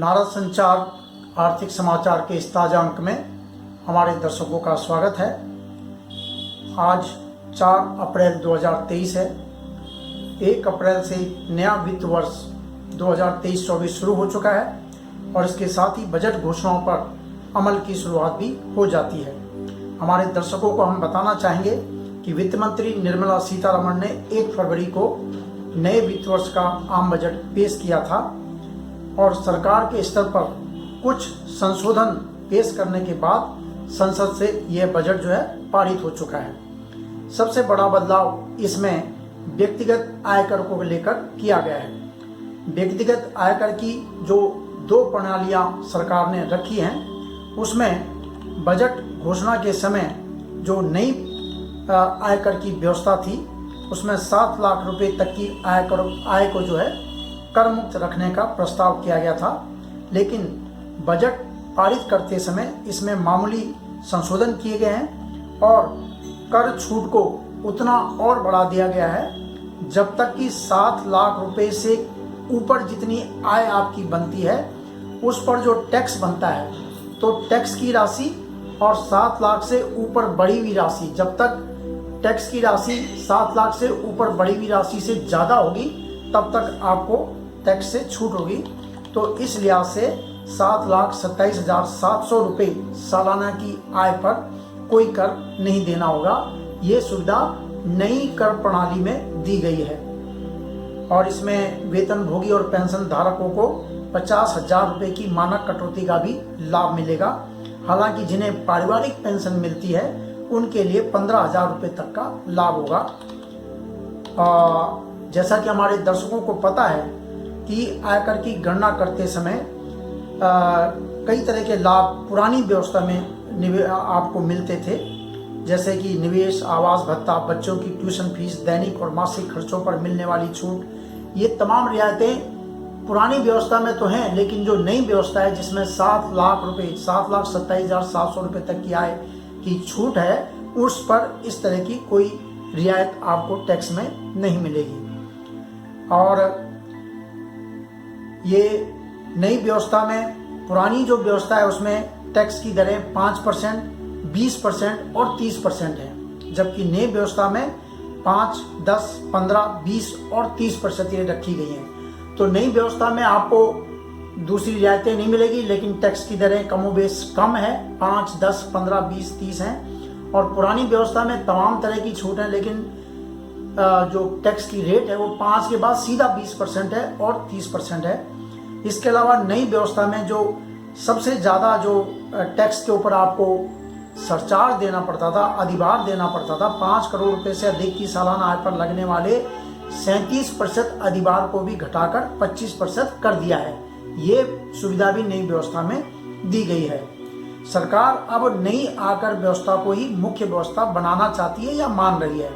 नारद संचार आर्थिक समाचार के इस ताजा अंक में हमारे दर्शकों का स्वागत है। आज 4 अप्रैल 2023 है। 1 अप्रैल से नया वित्त वर्ष 2023-24 शुरू हो चुका है और इसके साथ ही बजट घोषणाओं पर अमल की शुरुआत भी हो जाती है। हमारे दर्शकों को हम बताना चाहेंगे कि वित्त मंत्री निर्मला सीतारमण ने 1 फरवरी को नए वित्त वर्ष का आम बजट पेश किया था और सरकार के स्तर पर कुछ संशोधन पेश करने के बाद संसद से यह बजट पारित हो चुका है। सबसे बड़ा बदलाव इसमें व्यक्तिगत आयकर को लेकर किया गया है। व्यक्तिगत आयकर की जो 2 प्रणालियां सरकार ने रखी हैं, उसमें बजट घोषणा के समय जो नई आयकर की व्यवस्था थी, उसमें 7 लाख रुपए तक की आय को कर मुक्त रखने का प्रस्ताव किया गया था, लेकिन बजट पारित करते समय इसमें मामूली संशोधन किए गए हैं और कर छूट को उतना और बढ़ा दिया गया है जब तक कि 7 लाख रुपए से ऊपर जितनी आय आपकी बनती है उस पर जो टैक्स बनता है, तो टैक्स की राशि और 7 लाख से ऊपर बढ़ी हुई राशि, जब तक टैक्स की राशि 7 लाख से ऊपर बढ़ी हुई राशि से ज़्यादा होगी तब तक आपको टैक्स से छूट होगी। तो इस लिहाज से 7,27,700 रुपये सालाना की आय पर कोई कर नहीं देना होगा। ये सुविधा नई कर प्रणाली में दी गई है और इसमें वेतनभोगी और पेंशन धारकों को 50,000 रुपये की मानक कटौती का भी लाभ मिलेगा। हालांकि जिन्हें पारिवारिक पेंशन मिलती है उनके लिए 15,000 रुपये तक का लाभ होगा। जैसा कि हमारे दर्शकों को पता है कि आयकर की गणना करते समय कई तरह के लाभ पुरानी व्यवस्था में आपको मिलते थे, जैसे कि निवेश, आवास भत्ता, बच्चों की ट्यूशन फीस, दैनिक और मासिक खर्चों पर मिलने वाली छूट। ये तमाम रियायतें पुरानी व्यवस्था में तो हैं, लेकिन जो नई व्यवस्था है जिसमें 7 लाख रुपये 7,27,700 रुपये तक की आय की छूट है, उस पर इस तरह की कोई रियायत आपको टैक्स में नहीं मिलेगी। और ये नई व्यवस्था में पुरानी जो व्यवस्था है उसमें टैक्स की दरें 5%, 20% और 30% हैं, जबकि नई व्यवस्था में 5, 10, 15, 20 और 30% ये रखी गई हैं। तो नई व्यवस्था में आपको दूसरी रियायतें नहीं मिलेगी, लेकिन टैक्स की दरें कमोबेश कम है, 5, 10, 15, 20, 30 हैं। और पुरानी व्यवस्था में तमाम तरह की छूट है, लेकिन जो टैक्स की रेट है वो 5 के बाद सीधा 20% है और 30% है। इसके अलावा नई व्यवस्था में जो सबसे ज़्यादा जो टैक्स के ऊपर आपको सरचार्ज देना पड़ता था, अधिभार देना पड़ता था, 5 करोड़ रुपए से अधिक की सालाना आय पर लगने वाले 37% अधिभार को भी घटाकर 25% कर दिया है। ये सुविधा भी नई व्यवस्था में दी गई है। सरकार अब नई आयकर व्यवस्था को ही मुख्य व्यवस्था बनाना चाहती है या मान रही है।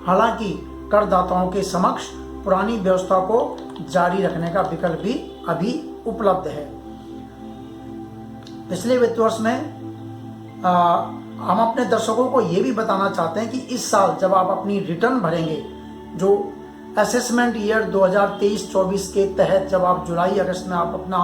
हालांकि करदाताओं के समक्ष पुरानी व्यवस्था को जारी रखने का विकल्प भी अभी उपलब्ध है। पिछले वित्त वर्ष में हम अपने दर्शकों को ये भी बताना चाहते हैं कि इस साल जब आप अपनी रिटर्न भरेंगे, जो असेसमेंट ईयर 2023-24 के तहत जब आप जुलाई अगस्त में आप अपना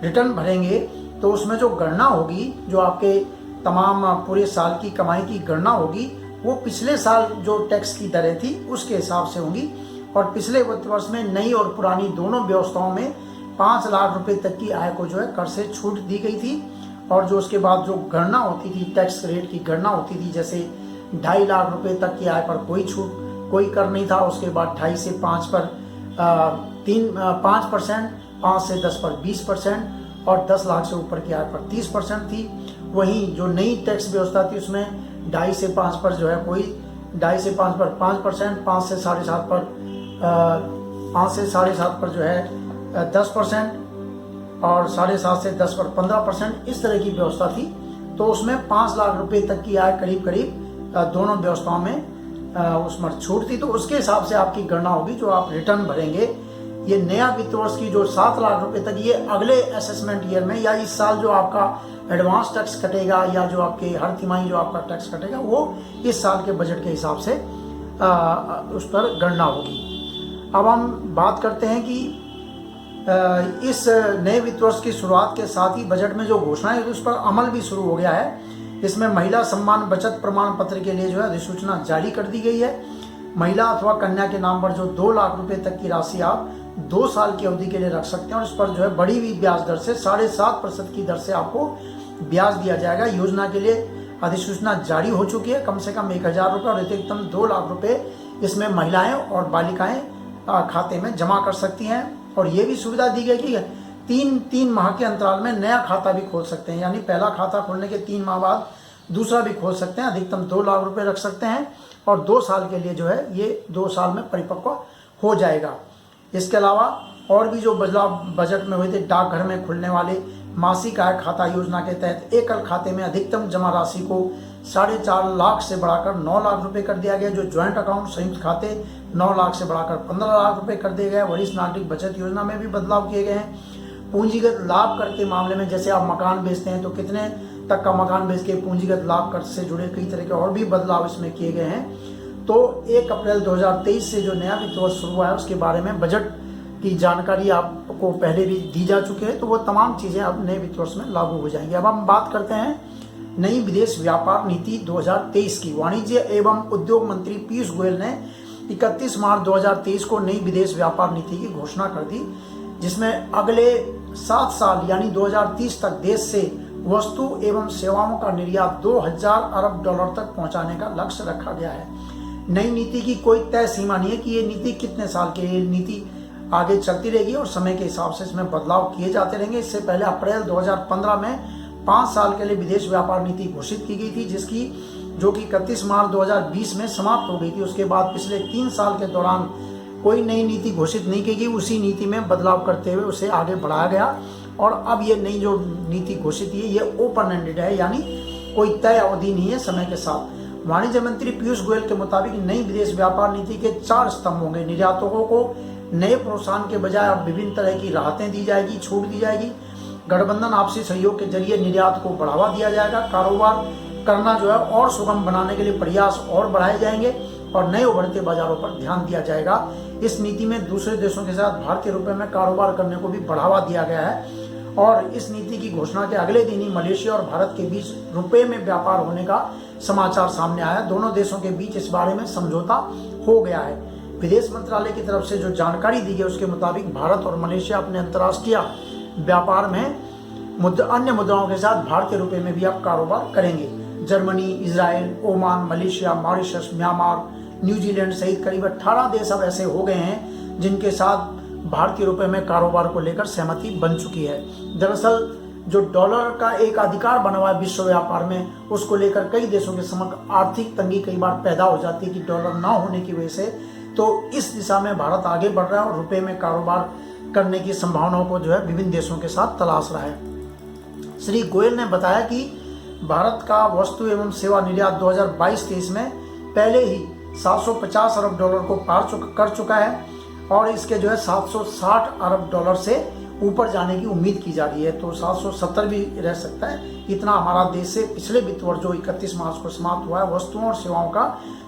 रिटर्न भरेंगे, तो उसमें जो गणना होगी, जो आपके तमाम पूरे साल की कमाई की गणना होगी, वो पिछले साल जो टैक्स की दरें थी उसके हिसाब से होंगी। और पिछले वित्त वर्ष में नई और पुरानी दोनों व्यवस्थाओं में 5 लाख रुपए तक की आय को कर से छूट दी गई थी। और जो उसके बाद जो गणना होती थी, टैक्स रेट की गणना होती थी, जैसे 2.5 लाख रुपए तक की आय पर कोई छूट, कोई कर नहीं था। उसके बाद 2.5 से 5 पर 5%, 5 से 10 पर 20% और 10 लाख से ऊपर की आय पर 30% थी। वहीं जो नई टैक्स व्यवस्था थी उसमें 2.5 से 5 पर कोई 2.5 से 5 पर 5%, 5 से 7.5 पर 10% और 7.5 से 10 पर 15%, इस तरह की व्यवस्था थी। तो उसमें 5 लाख रुपए तक की आय करीब दोनों व्यवस्थाओं में उसमें छूट थी। तो उसके हिसाब से आपकी गणना होगी जो आप रिटर्न भरेंगे। ये नया वित्त वर्ष की जो 7 लाख रुपए तक, ये अगले असेसमेंट ईयर में या इस साल जो आपका एडवांस टैक्स कटेगा या जो आपके हर तिमाही जो आपका टैक्स कटेगा, वो इस साल के बजट के हिसाब से उस पर गणना होगी। अब हम बात करते हैं कि इस नए वित्त वर्ष की शुरुआत के साथ ही बजट में जो घोषणाएं उस पर अमल भी शुरू हो गया है। इसमें महिला सम्मान बचत प्रमाण पत्र के लिए जो है अधिसूचना जारी कर दी गई है। महिला अथवा कन्या के नाम पर जो 2 लाख रुपए तक की राशि आप 2 साल की अवधि के लिए रख सकते हैं और इस पर जो है बढ़ी हुई ब्याज दर से 7.5% की दर से आपको ब्याज दिया जाएगा। योजना के लिए अधिसूचना जारी हो चुकी है। कम से कम 1,000 रुपये और अधिकतम 2 लाख रुपए इसमें महिलाएं और बालिकाएं खाते में जमा कर सकती हैं। और ये भी सुविधा दी गई कि 3 माह के अंतराल में नया खाता भी खोल सकते हैं, यानी पहला खाता खोलने के 3 माह बाद दूसरा भी खोल सकते हैं। अधिकतम 2 लाख रुपए रख सकते हैं और 2 साल के लिए जो है ये 2 साल में परिपक्व हो जाएगा। इसके अलावा और भी जो बदलाव बजट में हुए थे, डाकघर में खुलने वाले मासिक आय खाता योजना के तहत एकल खाते में अधिकतम जमा राशि को 4.5 लाख से बढ़ाकर 9 लाख रुपए कर दिया गया। जो ज्वाइंट अकाउंट संयुक्त खाते 9 लाख से बढ़ाकर 15 लाख रुपए कर दिए गए। वरिष्ठ नागरिक बचत योजना में भी बदलाव किए गए हैं। पूंजीगत लाभ कर के मामले में जैसे आप मकान बेचते हैं तो कितने तक का मकान बेच के पूंजीगत लाभ कर से जुड़े कई तरह के और भी बदलाव इसमें किए गए हैं। तो 1 अप्रैल 2023 से जो नया वित्त वर्ष शुरू हुआ है उसके बारे में बजट की जानकारी आपको पहले भी दी जा चुकी है। तो वो तमाम चीजें अब नए वित्त वर्ष में लागू हो जाएंगी। अब हम बात करते हैं नई विदेश व्यापार नीति 2023 की। वाणिज्य एवं उद्योग मंत्री पीयूष गोयल ने 31 मार्च 2023 को नई विदेश व्यापार नीति की घोषणा कर दी, जिसमें अगले 7 साल यानी 2030 तक देश से वस्तु एवं सेवाओं का निर्यात 2000 अरब डॉलर तक पहुंचाने का लक्ष्य रखा गया है। नई नीति की कोई तय सीमा नहीं है कि ये नीति कितने साल की है। नीति आगे चलती रहेगी और समय के हिसाब से इसमें बदलाव किए जाते रहेंगे। इससे पहले अप्रैल 2015 में 5 साल के लिए विदेश व्यापार नीति घोषित की गई थी, जो कि 31 मार्च 2020 में समाप्त हो गई थी। उसके बाद पिछले 3 साल के दौरान कोई नई नीति घोषित नहीं की गई। उसी नीति में बदलाव करते हुए उसे आगे बढ़ाया गया और अब ये नई जो नीति घोषित है ये ओपन एंडेड है, यानी कोई तय अवधि नहीं है समय के साथ। वाणिज्य मंत्री पीयूष गोयल के मुताबिक नई विदेश व्यापार नीति के 4 स्तंभ होंगे। निर्यातकों को नए प्रोत्साहन के बजाय अब विभिन्न तरह की राहतें दी जाएगी, छूट दी जाएगी। गठबंधन आपसी सहयोग के जरिए निर्यात को बढ़ावा दिया जाएगा। कारोबार करना जो है और सुगम बनाने के लिए प्रयास और बढ़ाए जाएंगे और नए उभरते बाजारों पर ध्यान दिया जाएगा। इस नीति में दूसरे देशों के साथ भारतीय रुपए में कारोबार करने को भी बढ़ावा दिया गया है और इस नीति की घोषणा के अगले दिन ही मलेशिया और भारत के बीच रुपए में व्यापार होने का समाचार सामने आया। दोनों देशों के बीच इस बारे में समझौता हो गया है। विदेश मंत्रालय की तरफ से जो जानकारी दी गई उसके मुताबिक भारत और मलेशिया अपने अंतर्राष्ट्रीय व्यापार में अन्य मुद्राओं के साथ भारतीय रुपए में भी अब कारोबार करेंगे। Germany, Israel, Oman, Malaysia, Mauritius, Myanmar, New Zealand सहित करीब 18 देश अब ऐसे हो गए हैं जिनके साथ भारतीय रुपए में कारोबार को लेकर सहमति बन चुकी है। दरअसल जो डॉलर का एक अधिकार बना हुआ है विश्व व्यापार में, उसको लेकर कई देशों के समक्ष आर्थिक तंगी कई बार पैदा हो जाती है कि डॉलर ना होने की वजह से। तो इस दिशा में भारत आगे बढ़ रहा है और रुपए में कारोबार करने की संभावनाओं को जो है विभिन्न देशों के साथ तलाश रहा है। श्री गोयल ने बताया कि भारत का वस्तु एवं सेवा निर्यात 2022-23 में पहले ही 750 अरब डॉलर को पार कर चुका है और इसके जो है 760 अरब डॉलर से ऊपर जाने की उम्मीद की जा रही है। तो 770 भी रह सकता है। इतना हमारा देश से पिछले वित्त वर्ष जो 31 मार्च को समाप्त हुआ है वस्तुओं और सेवाओं का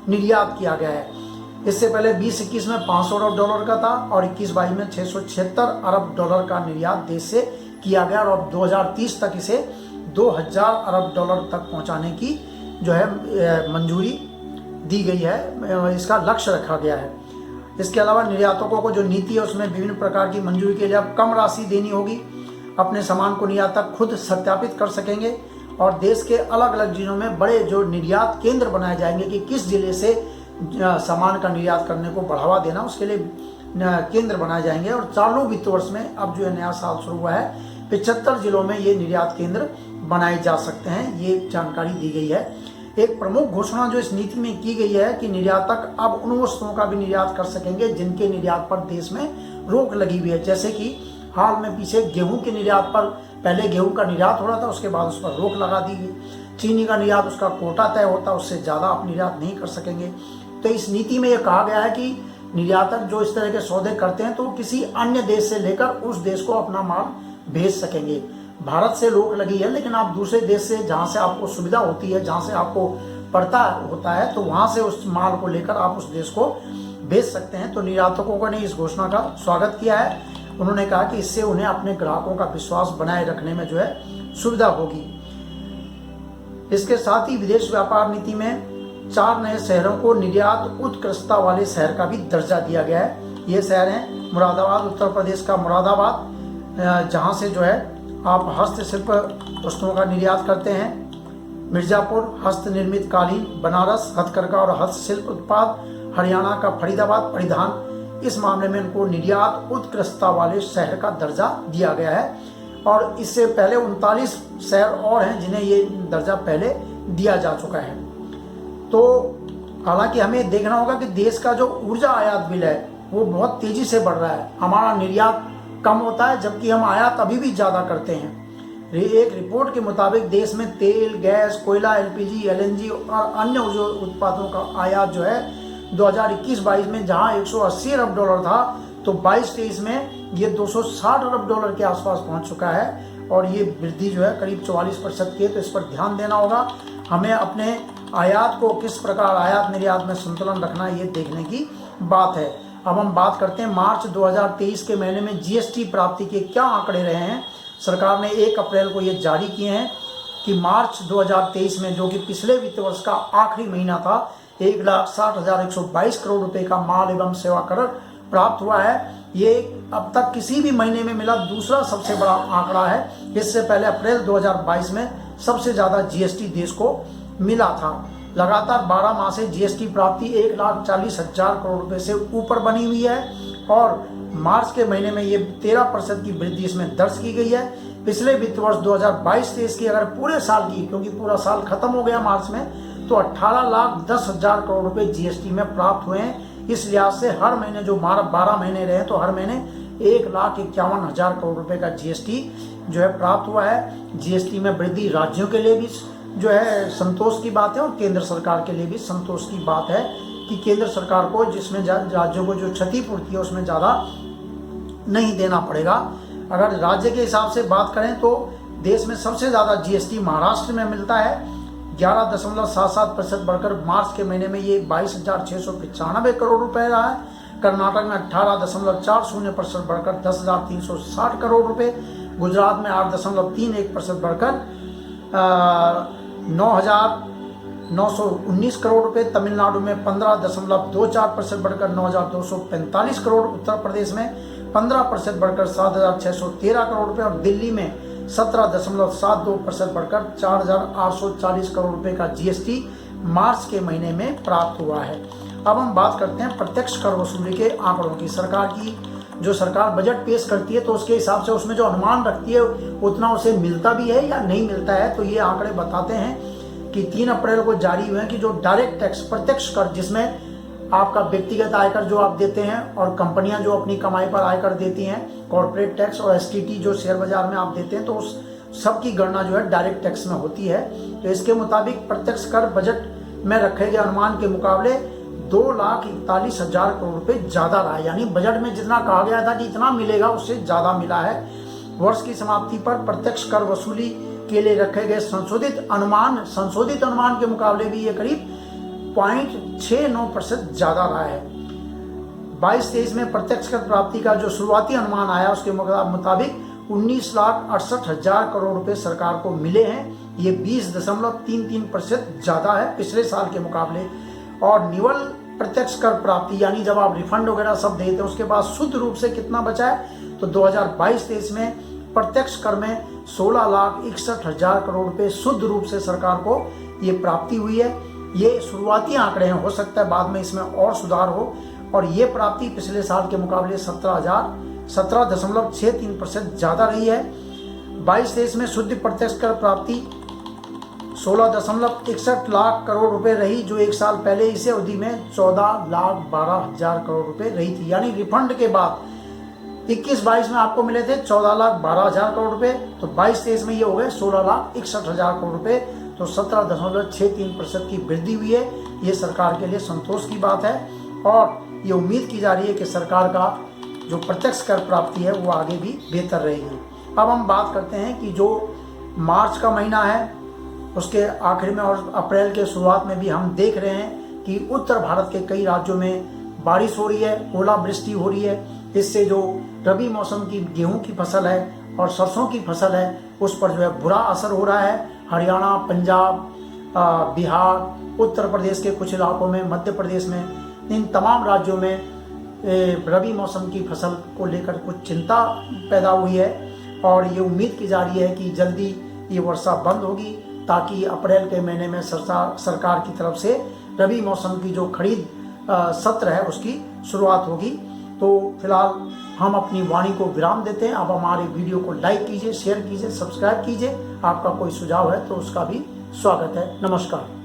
निर्यात किया गया है। इससे पहले 2021 में 500 अरब डॉलर का था और 21-22 में 676 अरब डॉलर का निर्यात देश से किया गया और अब 2030 तक इसे 2000 अरब डॉलर तक पहुंचाने की जो है मंजूरी दी गई है, इसका लक्ष्य रखा गया है। इसके अलावा निर्यातकों को जो नीति है उसमें विभिन्न प्रकार की मंजूरी के लिए अब कम राशि देनी होगी। अपने सामान को निर्यातक खुद सत्यापित कर सकेंगे और देश के अलग अलग जिलों में बड़े जो निर्यात केंद्र बनाए जाएंगे कि किस जिले से सामान का निर्यात करने को बढ़ावा देना, उसके लिए केंद्र बनाए जाएंगे। और चालू वित्त वर्ष में अब जो है नया साल शुरू हुआ है 75 जिलों में ये निर्यात केंद्र बनाए जा सकते हैं, ये जानकारी दी गई है। एक प्रमुख घोषणा जो इस नीति में की गई है कि निर्यातक अब उन वस्तुओं का भी निर्यात कर सकेंगे जिनके निर्यात पर देश में रोक लगी हुई है। जैसे कि हाल में पीछे गेहूं के निर्यात पर पहले गेहूं का निर्यात हो रहा था, उसके बाद उस पर रोक लगा दी गई। चीनी का निर्यात उसका कोटा तय होता, उससे ज्यादा आप निर्यात नहीं कर सकेंगे। तो इस नीति में यह कहा गया है कि निर्यातक जो इस तरह के सौदे करते हैं तो किसी अन्य देश से लेकर उस देश को अपना माल भेज सकेंगे। भारत से रोक लगी है लेकिन आप दूसरे देश से जहां से आपको सुविधा होती है, जहां से आपको पड़ता होता है, तो वहां से उस माल को लेकर आप उस देश को भेज सकते हैं। तो निर्यातकों ने इस घोषणा का स्वागत किया है उन्होंने कहा कि इससे उन्हें अपने ग्राहकों का विश्वास बनाए रखने में जो है सुविधा होगी। इसके साथ ही विदेश व्यापार नीति में 4 नए शहरों को निर्यात उत्कृष्टता वाले शहर का भी दर्जा दिया गया है। ये शहर हैं मुरादाबाद, उत्तर प्रदेश का मुरादाबाद, जहाँ से जो है आप हस्तशिल्प वस्तुओं का निर्यात करते हैं। मिर्जापुर, हस्त निर्मित कालीन, बनारस, हथकरघा और हस्तशिल्प उत्पाद, हरियाणा का फरीदाबाद, परिधान। इस मामले में इनको निर्यात उत्कृष्टता वाले शहर का दर्जा दिया गया है और इससे पहले 39 शहर और हैं जिन्हें ये दर्जा पहले दिया जा चुका है। तो हालांकि हमें देखना होगा कि देश का जो ऊर्जा आयात बिल है वो बहुत तेजी से बढ़ रहा है। हमारा निर्यात कम होता है जबकि हम आयात अभी भी ज्यादा करते हैं। एक रिपोर्ट के मुताबिक देश में तेल, गैस, कोयला, एलपीजी, एलएनजी और अन्य उत्पादों का आयात जो है 2021-22 में जहां 180 अरब डॉलर था तो 22-23 में ये 260 अरब डॉलर के आसपास पहुंच चुका है और ये वृद्धि जो है करीब 44% की है। तो इस पर ध्यान देना होगा। हमें अपने आयात को किस प्रकार आयात निर्यात में संतुलन रखना है, ये देखने की बात है। अब हम बात करते हैं मार्च 2023 के महीने में जीएसटी प्राप्ति के क्या आंकड़े रहे हैं। सरकार ने 1 अप्रैल को ये जारी किए हैं कि मार्च 2023 में, जो कि पिछले वित्त वर्ष का आखिरी महीना था, 1,60,122 करोड़ रुपए का माल एवं सेवा कर प्राप्त हुआ है। ये अब तक किसी भी महीने में मिला दूसरा सबसे बड़ा आंकड़ा है। इससे पहले अप्रैल 2022 में सबसे ज्यादा जीएसटी देश को मिला था। लगातार 12 माह से जीएसटी प्राप्ति 1,40,000 करोड़ रुपए से ऊपर बनी हुई है और मार्च के महीने में ये 13% की वृद्धि इसमें दर्ज की गई है। पिछले वित्त वर्ष 2022-23 की अगर पूरे साल की, क्योंकि पूरा साल खत्म हो गया मार्च में, तो 18,10,000 करोड़ रुपए जीएसटी में प्राप्त हुए हैं। इस लिहाज से हर महीने जो 12 महीने रहे तो हर महीने 1,51,000 करोड़ रुपए का जीएसटी जो है प्राप्त हुआ है। जीएसटी में वृद्धि राज्यों के लिए भी जो है संतोष की बात है और केंद्र सरकार के लिए भी संतोष की बात है कि केंद्र सरकार को जिसमें राज्यों को जो क्षतिपूर्ति है उसमें ज़्यादा नहीं देना पड़ेगा। अगर राज्य के हिसाब से बात करें तो देश में सबसे ज़्यादा जीएसटी महाराष्ट्र में मिलता है, 11.77% बढ़कर मार्च के महीने में ये 22,695 करोड़ रुपए रहा है। कर्नाटक में 18.40% बढ़कर 10,360 करोड़ रुपए, गुजरात में 8.31% बढ़कर 9,919 करोड़ रुपए, तमिलनाडु में 15.24% बढ़कर 9,245 करोड़, उत्तर प्रदेश में 15% बढ़कर 7,613 करोड़ रुपए और दिल्ली में 17.72% बढ़कर 4,840 करोड़ रुपए का जीएसटी मार्च के महीने में प्राप्त हुआ है। अब हम बात करते हैं प्रत्यक्ष कर वसूली के आंकड़ों की। सरकार की जो सरकार बजट पेश करती है तो उसके हिसाब से उसमें जो अनुमान रखती है उतना उसे मिलता भी है या नहीं मिलता है। तो ये आंकड़े बताते हैं कि 3 अप्रैल को जारी हुए हैं कि जो डायरेक्ट टैक्स, प्रत्यक्ष कर, जिसमें आपका व्यक्तिगत आयकर जो आप देते हैं और कंपनियां जो अपनी कमाई पर आयकर देती हैं, कॉर्पोरेट टैक्स और एसटीटी जो शेयर बाजार में आप देते हैं, तो उस सब की गणना जो है डायरेक्ट टैक्स में होती है। तो इसके मुताबिक प्रत्यक्ष कर बजट में रखे गए अनुमान के मुकाबले 2,41,000 करोड़ रुपए ज्यादा रहा है। यानी बजट में जितना कहा गया था कि इतना मिलेगा उससे ज्यादा मिला है। वर्ष की समाप्ति पर प्रत्यक्ष कर वसूली के लिए रखे गए संशोधित अनुमान के मुकाबले भी ये करीब 0.69% ज्यादा रहा है। 22-23 में प्रत्यक्ष कर प्राप्ति का जो शुरुआती अनुमान आया उसके मुताबिक 19,68,000 करोड़ रुपए सरकार को मिले हैं। ये 20.33% ज्यादा है पिछले साल के मुकाबले। और निवल प्रत्यक्ष कर प्राप्ति यानी जब आप रिफंड वगैरह सब देते हैं उसके बाद शुद्ध रूप से कितना बचा है, तो 2022-23 में प्रत्यक्ष कर में 16,61,000 करोड़ रुपए शुद्ध रूप से सरकार को ये प्राप्ति हुई है। ये शुरुआती आंकड़े हैं, हो सकता है बाद में इसमें और सुधार हो। और ये प्राप्ति पिछले साल के मुकाबले 17.63% ज्यादा रही है। 22-23 में शुद्ध प्रत्यक्ष कर प्राप्ति 16.61 लाख करोड़ रुपए रही, जो एक साल पहले इसी अवधि में 14,12,000 करोड़ रुपए रही थी। यानी रिफंड के बाद 21-22 में आपको मिले थे 14,12,000 करोड़ रुपए, तो 22-23 में ये हो गए 16,61,000 करोड़ रुपए। तो 17.63% की वृद्धि हुई है। ये सरकार के लिए संतोष की बात है और ये उम्मीद की जा रही है कि सरकार का जो प्रत्यक्ष कर प्राप्ति है वो आगे भी बेहतर रहेगी। अब हम बात करते हैं कि जो मार्च का महीना है उसके आखिर में और अप्रैल के शुरुआत में भी हम देख रहे हैं कि उत्तर भारत के कई राज्यों में बारिश हो रही है, ओलावृष्टि हो रही है। इससे जो रबी मौसम की गेहूं की फसल है और सरसों की फसल है उस पर जो है बुरा असर हो रहा है। हरियाणा, पंजाब, बिहार, उत्तर प्रदेश के कुछ इलाकों में, मध्य प्रदेश में, इन तमाम राज्यों में रबी मौसम की फसल को लेकर कुछ चिंता पैदा हुई है और ये उम्मीद की जा रही है कि जल्दी ये वर्षा बंद होगी ताकि अप्रैल के महीने में सरकार की तरफ से रबी मौसम की जो खरीद सत्र है उसकी शुरुआत होगी। तो फिलहाल हम अपनी वाणी को विराम देते हैं। आप हमारे वीडियो को लाइक कीजिए, शेयर कीजिए, सब्सक्राइब कीजिए। आपका कोई सुझाव है तो उसका भी स्वागत है। नमस्कार।